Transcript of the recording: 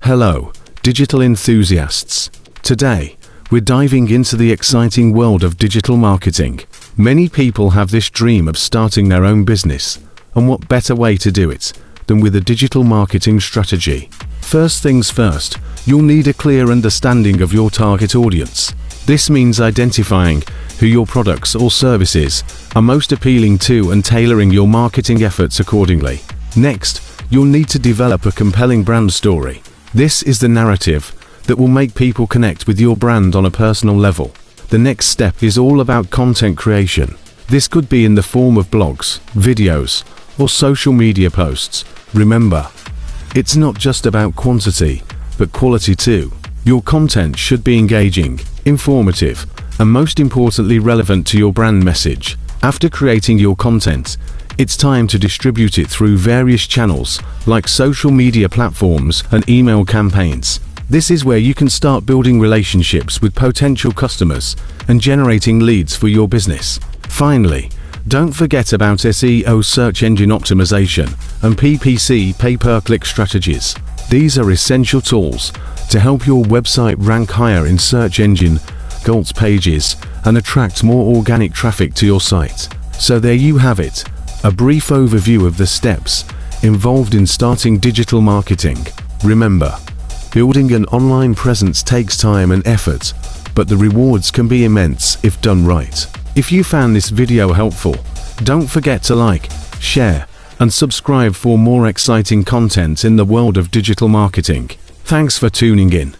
Hello, digital enthusiasts. Today, we're diving into the exciting world of digital marketing. Many people have this dream of starting their own business, and what better way to do it than with a digital marketing strategy? First things first, you'll need a clear understanding of your target audience. This means identifying who your products or services are most appealing to and tailoring your marketing efforts accordingly. Next, you'll need to develop a compelling brand story. This is the narrative that will make people connect with your brand on a personal level. The next step is all about content creation. This could be in the form of blogs, videos, or social media posts. Remember, it's not just about quantity, but quality too. Your content should be engaging, informative, and most importantly relevant to your brand message. After creating your content, it's time to distribute it through various channels like social media platforms and email campaigns. This is where you can start building relationships with potential customers and generating leads for your business. Finally, don't forget about SEO, search engine optimization, and PPC, pay-per-click strategies. These are essential tools to help your website rank higher in search engine results pages and attract more organic traffic to your site. So there you have it, a brief overview of the steps involved in starting digital marketing. Remember, building an online presence takes time and effort, but the rewards can be immense if done right. If you found this video helpful, don't forget to like, share, and subscribe for more exciting content in the world of digital marketing. Thanks for tuning in.